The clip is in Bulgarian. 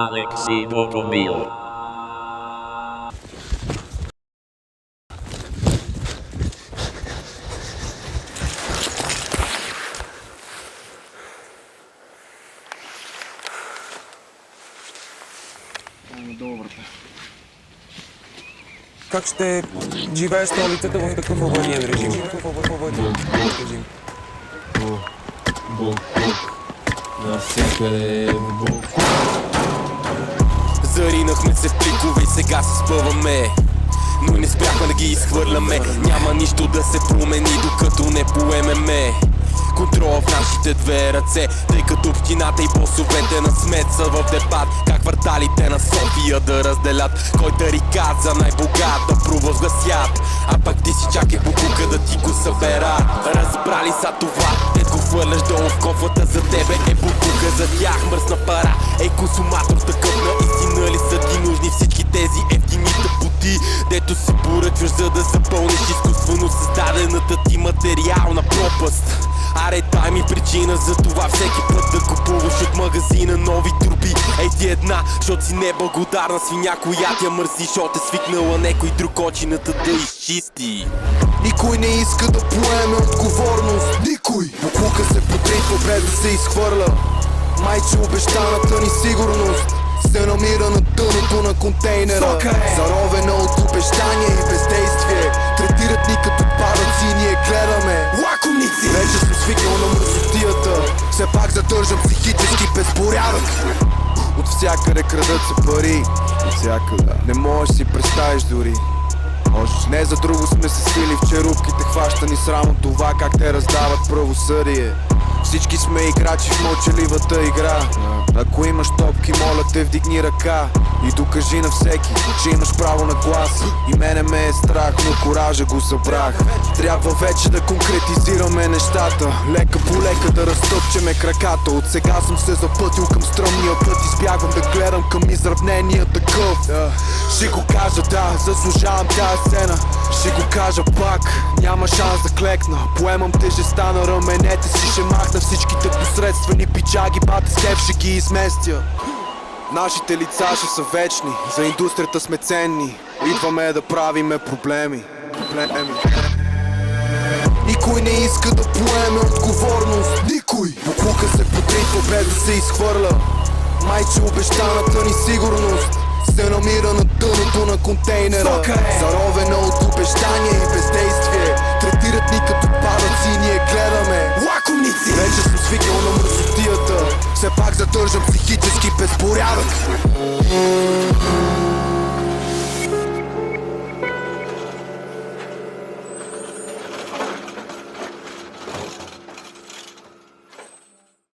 Алексей Богомил. Добре. Как ще живее столицата в такъв авариен режим? Режим. Навсякъде бук. Заринахме се в пликове и сега се спъваме, но не спряхме да ги изхвърляме. Няма нищо да се промени, докато не поемеме контрола в нашите две ръце, тъй като общината и босовете на смет са в дебат как кварталите на София да разделят, кой тарикат за най-богат да провъзгласят. А пак ти си чакай букука да ти го събера. Разбрали са това, те го хвърляш долу в кофата, за тебе е букука, за тях мръсна пара. Ей, консуматор такъв наистина ли са ти нужни всички тези ефтини тъпоти, дето се поръчваш, за да запълниш изкуствено създадената ти материална пропаст? Аре, дай ми причина за това всеки път да купуваш от магазина нови турби. Ей ти една, защото си неблагодарна свиня, която я мърси, защото е свикнала некой друг очината да изчисти. Никой не иска да поеме отговорност. Никой! Буклука се потритва без да се изхвърля. Майче, обещаната ни сигурност се намира на дъното на контейнера, заровена от обещания и бездействие. Третират ни като падъци и ние гледаме лакомници. Вече съм свикнал на мръсотията, все пак задържам психически безпорядък. От всякъде крадат се пари, от всякъде. Не можеш си представиш дори. Не за друго сме се свили в черупките, хваща ни срамо това как те раздават правосъдие. Всички сме играчи в мълчаливата игра. Ако имаш топки, моля те, вдигни ръка и докажи на всеки, че имаш право на глас. И мене ме е страх, но коража го събрах. Трябва вече да конкретизираме нещата, лека по лека да разтъпчеме краката. От сега съм се запътил към стръмния път, избягвам да гледам към изравнения такъв. Ще го кажа, да, заслужавам тази сцена. Ще го кажа пак, няма шанс да клекна. Поемам тежестта на раменете си, ще махна всичките посредствени пичаги, бате с кеф ще ги изместя. Нашите лица ще са вечни, за индустрията сме ценни. Идваме да правиме проблеми. Никой не иска да поеме отговорност. Никой! Буклука се потритва без да се изхвърля. Майче, обещаната ни сигурност се намира на дъното на контейнера, заровена от обещания и бездействие. Третират ни като падъци и ние гледаме лакомници. Вече съм свикнал на мръсотията, все пак задържам психически безпорядък.